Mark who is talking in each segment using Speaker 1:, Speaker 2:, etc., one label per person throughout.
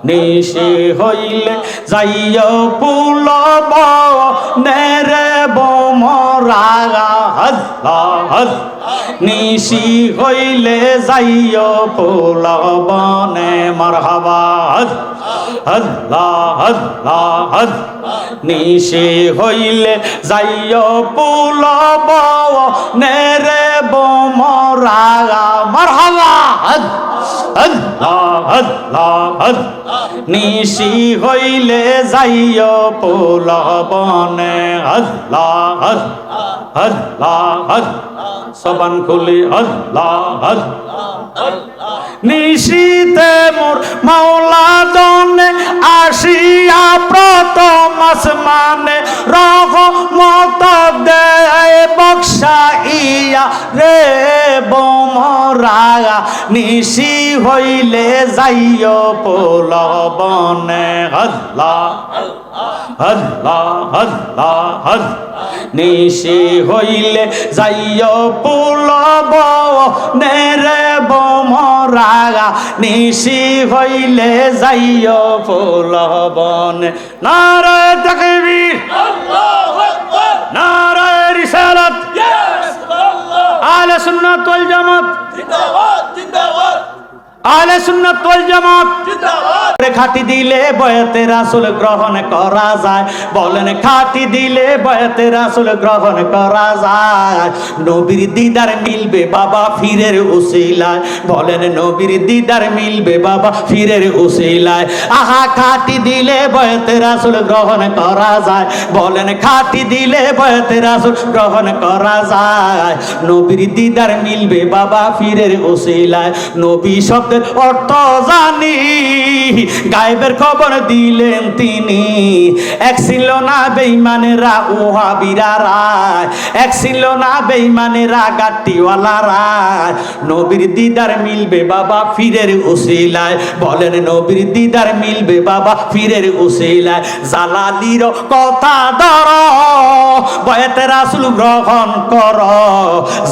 Speaker 1: নিশি হইলে যাইও পুলব নেরে বোমরা আল্লাহ নিশি হইলে যাইও পুলবনে মারহাবা আল্লাহ আল্লাহ নিশি হইলে যাইও পুলব নেরে বোমরা মারহাবা আল্লাহ আল্লাহ নিশি হইলে যাইও পুলবনে আল্লাহ আল্লাহ সবান খুলি আল্লাহ নিশিতে মোর মাওলা জনে আসিয়া প্রথম আসমানে রহমত দেয় বক্সাইয়া রে বোমরা নিশি হইলে যাইও পুলবনে আল্লাহ আল্লাহ আল্লাহ নিশি হইলে যাইও পুলব নেরে বোমরা নিশি হইলে যাইও পুলবনে নারায়ে তাকবীর আল্লাহু আকবার নারায়ে রিসালাত আহলে সুন্নাত ওয়াল জামাত জিন্দাবাদ জিন্দাবাদ আহলে সুন্নাত ওয়াল জামাত জিন্দাবাদ খাঁটি দিলে বয়াতে রাসূল গ্রহণ করা যায় বলেন খাঁটি দিলে বয়াতে রাসূল গ্রহণ করা যায় নবীর দিদার মিলবে বাবা ফিরের উসিলায় বলেন নবীর দিদার মিলবে বাবা ফিরের উসিলায় আহা খাঁটি দিলে বয়াতে রাসূল গ্রহণ করা যায় বলেন খাঁটি দিলে বয়াতে রাসূল গ্রহণ করা যায় নবীর দিদার মিলবে বাবা ফিরের উসিলায় নবী শব্দের অর্থ জানি গায়েবের খবর দিলেন তিনি এক ছিল না বেঈমানেরা ওহাবিরারা এক ছিল না বেঈমানেরা গাট্টিওয়ালারা নবীর দিদার মিলবে বাবা ফিরের উসিলায় বলেন নবীর দিদার মিলবে বাবা ফিরের উসিলায় জালালির কথা ধরো বয়াতে রাসূল গ্রহণ করো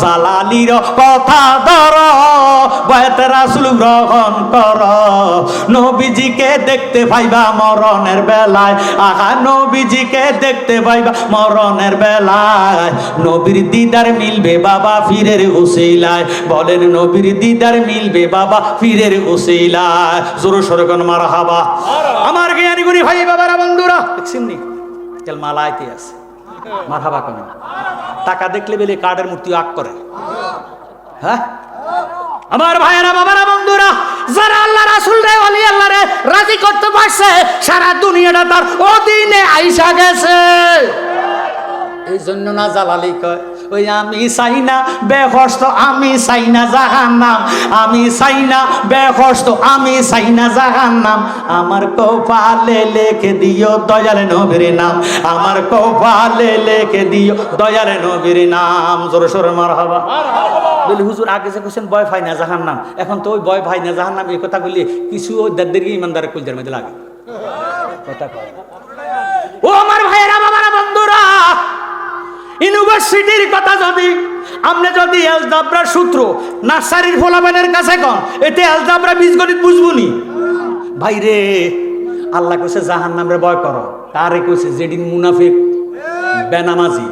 Speaker 1: জালালির কথা ধরো বয়াতে রাসূল গ্রহণ করো নবীজিকে দেখতে পাইবা মরণের বেলায় আহা নবীজিকে দেখতে পাইবা মরণের বেলায় নবীর দিদার মিলবে বাবা ফিরের উসিলায় বলেন নবীর দিদার মিলবে বাবা ফিরের উসিলায় জোরে সোরে কোন মারহাবা আমার জ্ঞানী গুণী ভাই বাবারা বন্ধুরা দেখছেন নি তেল মালাইতে আছে মারহাবা কোন টাকা দেখলে বেলে কার্ডের মূর্তি আঁক করে হ্যাঁ আমার ভাইয়েরা বাবারা বন্ধুরা যারা আল্লাহ রাসূল রে ওলি আল্লাহ রে রাজি করতে পারছে সারা দুনিয়াটা তার অধীনে আইসা গেছে এই জন্য না জালালি কয় ওই আমি চাই না বেহস্ত আমি চাই না জাহান্নাম আমি চাই না বেহস্ত আমি চাই না জাহান্নাম আমার কপালে লিখে দিও দয়াল নবীর নাম আমার কপালে লিখে দিও দয়াল নবীর নাম জোরে সোরে মারহাবা বলি হুজুর আগে যে কোশ্চেন ভয় পাই না জাহান্নাম এখন তো ওই ভয় ভাই না জাহান্নাম এই কথা বললে কিছু দাদদের ইমানদারের কুলদের মধ্যে লাগে কথা কয় ও আমার ভাইয়েরা বাবারা বন্ধুরা ইউনিভার্সিটির কথা যদি আপনি যদি এলজাবরার সূত্র নার্সারির ফলাফলের কাছে কন এতে এলজাবরা বীজগণিত বুঝবুনি ভাইরে আল্লাহ কইছে জাহান্নাম রে ভয় করো কারে কইছে যেদিন মুনাফিক বেনামাজি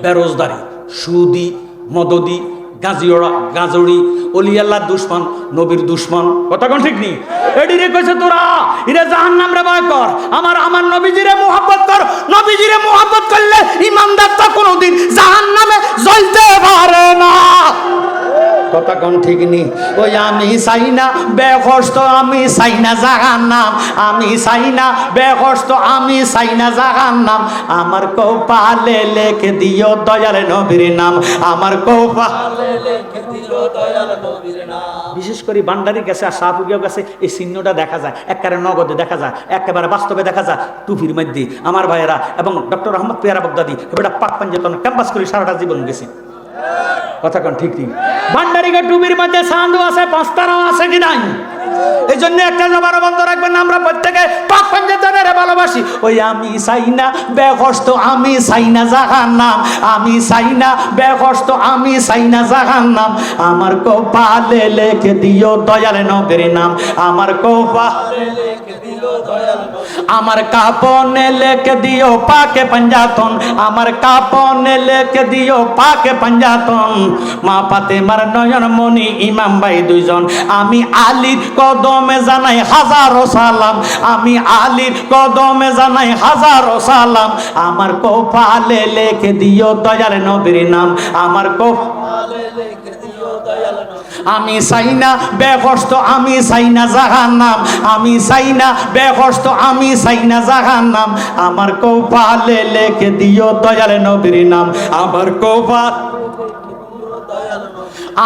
Speaker 1: বেরোজগারি সুদি মদদি গাজড়ি অলি আল্লাহর দুশমন নবীর দুশমন কথা কোন ঠিক নেই এডিরে কইছে তোরা ইরে জাহান্নাম রে ভয় কর আমার নবীজিরে মুহাব্বত কর নবীজিরে মুহাব্বত করলে ইমানদার তো কোনোদিন জাহান্নামে জ্বলতে পারে না কথা কোন ঠিক নেই ওই আমি চাই না বেহস্ত আমি চাই না জাহান্নাম আমি চাই না বেহস্ত আমি চাই না জাহান্নাম আমার কপালে লিখে দিও দয়াল নবীর নাম আমার কপালে লিখে দিও দয়াল নবীর নাম বিশেষ করে বান্ডারির কাছে আর শাহপুরিয়ার কাছে এই চিহ্নটা দেখা যায় একেবারে নগদে দেখা যায় একেবারে বাস্তবে দেখা যায় টুপির মধ্যে আমার ভাইয়েরা এবং ডক্টর আহমদ পেয়ারা বগদাদি এটা পাক পাঞ্জাতন ক্যাম্পাস করে সারাটা জীবন গেছে কথা কোন ঠিক ঠিক। ভান্ডারিকা টুপির মধ্যে চাঁদও আছে, পাঁচতারাও আছে কি নাই? এই জন্য একটা জবান বন্ধ রাখবেন না, আমরা প্রত্যেকে পাক পঞ্চায়েতের ভালোবাসি। ওই আমি চাই না বেকষ্ট, আমি চাই না জাহান্নাম, আমি চাই না বেকষ্ট, আমি চাই না জাহান্নাম। আমার কপালে লিখে দিও দয়াল নবীর নাম, আমার কপালে লিখে দিও দয়াল, আমার কাপনে লিখে দিও পাকে পঞ্জাতন, আমার কাপনে লিখে দিও পাকে পঞ্জাতন। মা ফাতেমার নয়ন মনি ইমাম ভাই দুইজন, আমি আলীর কদমে জানাই হাজারো সালাম, আমি আলীর কদমে জানাই হাজারো সালাম। আমার কপালে লিখে দিও দয়াল নবীর নাম, আমার কপালে লিখে দিও দয়াল নবীর। আমি চাই না বেকষ্ট, আমি চাই না জাহান্নাম, আমি চাই না বেকষ্ট, আমি চাই না জাহান্নাম। আমার কপালে লিখে দিও দয়াল নবীর নাম, আমার কপাল।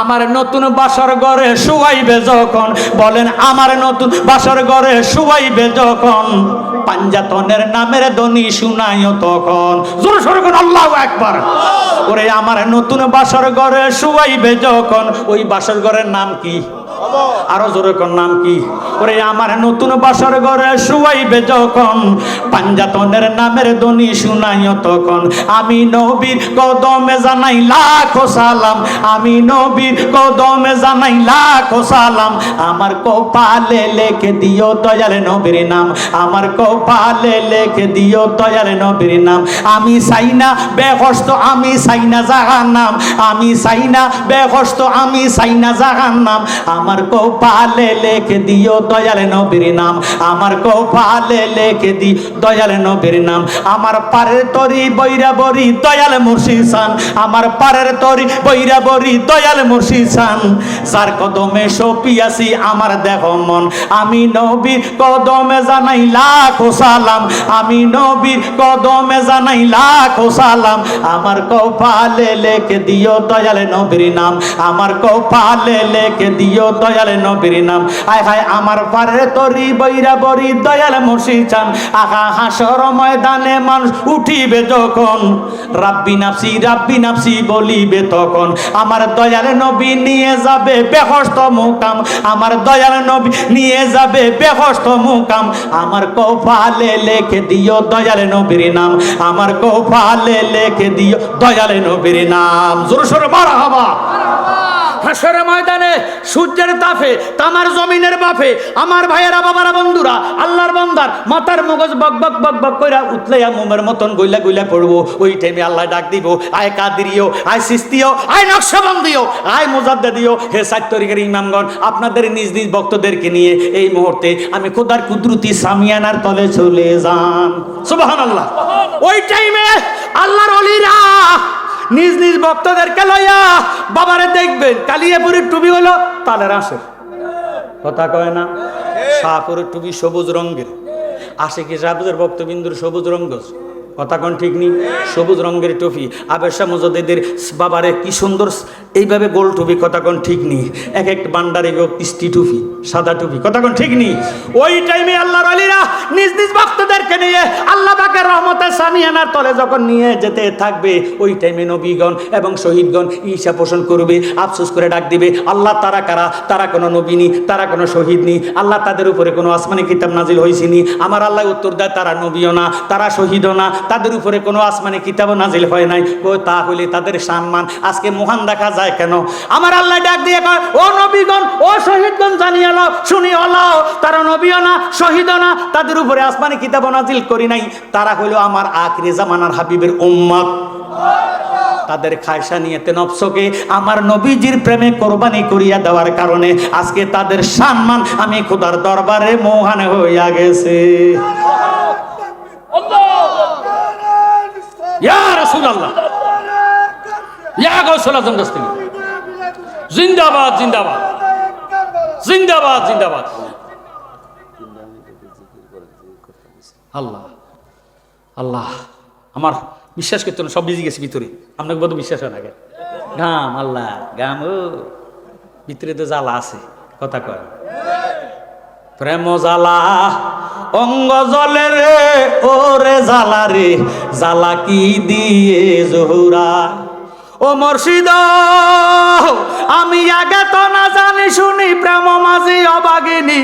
Speaker 1: আমার নতুন বাসর ঘরে শুয়াইবে যখন, বলেন আমার নতুন বাসর ঘরে শুয়াইবে যখন, পাঞ্জাতনের নামের ধ্বনি শুনাইও তখন। জোরে সোরে কোন আল্লাহু আকবার। ওরে আমার নতুন বাসর ঘরে শুয়াইবে যখন, ওই বাসর ঘরের নাম কি? আরো জোরে কোন নাম কি? ওরে আমার নতুন বাসর ঘরে শুয়াইবে যখন, পাঞ্জাতনের নামের ধ্বনি শুনাইও তখন। আমি নবীর কদমে জানাই লাখো সালাম, আমি নবীর কদমে জানাই লাখো সালাম। আমার কপালে লিখে দিও দয়াল নবীর নাম, আমার কপালে লিখে দিও দয়াল নবীর নাম। আমি চাই না বেকষ্ট, আমি চাই না জাহান্নাম, আমি চাই না বেকষ্ট, আমি চাই না জাহান্নাম। আমার কপালে লিখে দিও দয়াল নবীর নাম, আমার কপালে লিখে দি দয়াল নবীর নাম। আমার পারের তরি বৈরা বরি দয়াল মুর্শিদ শান, আমার পারের তরি বৈরা বরি দয়াল মুর্শিদ শান। যার কদমে সপিয়াছি আমার দেহ মন, আমি নবীর কদমে জানাই লাখো সালাম, আমি নবীর কদমে জানাই লাখো সালাম। আমার কপালে লিখে দিও দয়াল নবীর নাম, আমার কপালে লিখে দিও দয়াল নবীর নাম। আয় হায় আমার পারের তরি বৈরা বরি দয়াল মুর্শিদ শান। আহা হাসর ময়দানে মানুষ উঠিবে যখন, রাব্বি নাফসি রাব্বি নাফসি বলিবে তখন। আমার দয়াল নবী নিয়ে যাবে বেহস্ত মুকাম, আমার দয়াল নবী নিয়ে যাবে বেহস্ত মুকাম। আমার কপালে লিখে দিও দয়াল নবীর নাম, আমার কপালে লিখে দিও দয়াল নবীর নাম। জোরে সোরে মারহাবা। হাসর ময়দানে সূর্যের তাপে, তামার জমিনের বাপে, আমার ভাইয়েরা বাবারা বন্ধুরা, আল্লাহর বান্দার মাথার মগজ বক বক বক বক কইরা উতলাইয়া মোমের মতন গইলা গইলা পড়বো। ওই টাইমে আল্লাহ ডাক দিব, আয় কাদিরিও, আয় সিস্তিও, আয় নকশবন্দিও, আয় মুজাদ্দিদিও। হে 4 তরিকার ইমামগণ, আপনাদের নিজ নিজ ভক্তদেরকে নিয়ে এই মুহূর্তে আমি খোদার কুদরতি সামিয়ানার তলে চলে যান। সুবহানাল্লাহ। ওই টাইমে আল্লাহর ওলিরা নিজ নিজ ভক্তদেরকে লইয়া বাবারে দেখবেন। কালিয়াপুরের টুপি হলো তালের আঁশের, কথা কয় না? শাহপুরের টুপি সবুজ রঙের, আশিকি সাহেবের ভক্তবিন্দুর সবুজ রঙ, কথা কোন ঠিক নেই? সবুজ রঙের টুপি। আবেশা মুজাদ্দিদের বাবারে কি সুন্দর এইভাবে গোল টুপি, কথা কোন ঠিক নেই? এক এক বান্ডারে কিস্তি টুপি, সাদা টুপি, কথা কোন ঠিক নেই? ওই টাইমে আল্লাহর ওলিরা নিজ নিজ ভক্তদেরকে নিয়ে আল্লাহ পাকের রহমতের সামিয়ানার তলে যখন নিয়ে যেতে থাকবে, ওই টাইমে নবীগণ এবং শহীদগণ ঈশা পোষণ করবে, আফসোস করে ডাক দিবে, আল্লাহ তারা কারা? তারা কোনো নবী নি, তারা কোনো শহীদ নি, আল্লাহ তাদের উপরে কোনো আসমানি কিতাব নাজিল হয়েছিনি। আমার আল্লাহ উত্তর দেয়, তারা নবীও না, তারা শহীদও না, তাদের উপরে কোনো আসমানি কিতাব নাজিল হয় নাই। ও তাহলে তাদের সম্মান আজকে মহান দেখা যায় কেন? আমার আল্লাহ ডাক দিয়ে কয়, ও নবীগণ, ও শহীদগণ, জানিয়ে নাও, শুনিয়ে নাও, তারা নবীও না, শহীদও না, তাদের উপরে আসমানি কিতাব নাজিল করি নাই। তারা হলো আমার আখিরে জামানার হাবিবের উম্মত। তাদের খায়সা নিয়েতে নফসকে আমার নবীজির প্রেমে কোরবানি করিয়া দেওয়ার কারণে আজকে তাদের সম্মান আমি খোদার দরবারে মহান হইয়া গেছে। ইয়া রাসূলুল্লাহ, ইয়া গাউসুল আযম দস্তগীর, জিন্দাবাদ জিন্দাবাদ জিন্দাবাদ জিন্দাবাদ। আল্লাহ আল্লাহ, আমার বিশ্বাস করতে না, সব ভিজে গেছে ভিতরে। আপনাকে বোধ বিশ্বাস হয় না? ঘাম, আল্লাহ ঘাম, ও ভিতরে তো জ্বালা আছে, কথা কয়। প্রেম জ্বালা অঙ্গ জলে রে, ওরে জ্বালা রে, জ্বালা কি দিয়ে জোহরা, ও মুর্শিদ আমি আগে তো না জানি শুনি প্রেম মাঝি অবাগিনী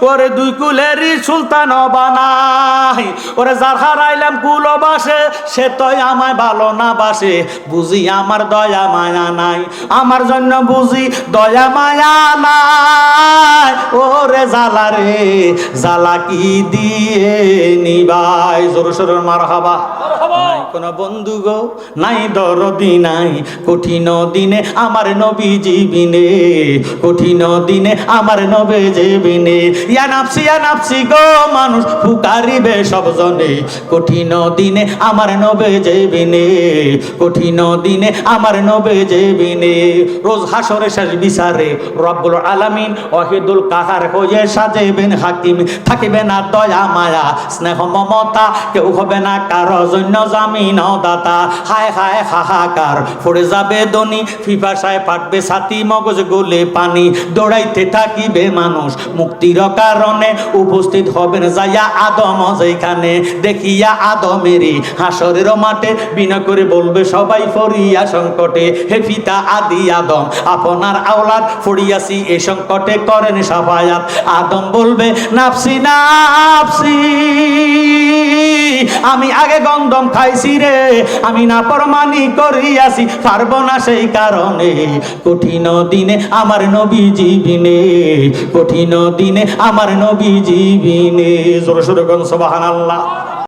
Speaker 1: ওরে দুই কুলেরই সুলতান বানাই ওরে যার হারাইলাম কুল বাসে সে তো আমায় ভালো না বাসে বুঝি আমার দয়া মায়া নাই আমার জন্য বুঝি দয়া মায়া নাই ওরে জ্বালা রে জ্বালা কি দিয়ে নিবাই জোর সোর মারহাবা নাই কোন বন্ধু গো নাই দরদি নাই কঠিন দিনে আমার নবী জীবিনে কঠিন দিনে আমার নবী জীবিনে ইয়া নাফসি গো মানুষ পুকারিবে সব জনে কঠিন দিনে আমার নবী জীবিনে কঠিন দিনে আমার নবী জীবিনে রোজ হাসরে শেষ বিচারে রব্বুল আলামিন ওয়াহিদুল কাহার হয়ে সাজেবেন হাকিম থাকিবে না দয়া মায়া স্নেহ মমতা কেউ হবে না কারো জন্য জামিন দাতা হায় হায় হাহাকার পড়ে যাবে দনি পিপাসায় ফাটবে ছাতি মগজ গলে পানি দৌড়াইতে থাকিবে মানুষ মুক্তির কারণে উপস্থিত হবেন যাইয়া আদম যেখানে দেখিয়া আদমেরই হাসরের মাঠে বিনা করে বলবে সবাই ফরিয়া সংকটে হে পিতা আদি আদম আপনার আওলাদ ফড়িয়াছি এ সংকটে করেন সাফায়াত আদম বলবে নাফসি নাফসি আমি আগে গন্ধম খাইছি রে আমি না ফরমানি করিয়াছি পারবো না সেই কারণে কঠিন দিনে আমার নবী জীবিনে কঠিন দিনে আমার নবী জীবিনে জোরে সোরে কোন সুবহানাল্লাহ।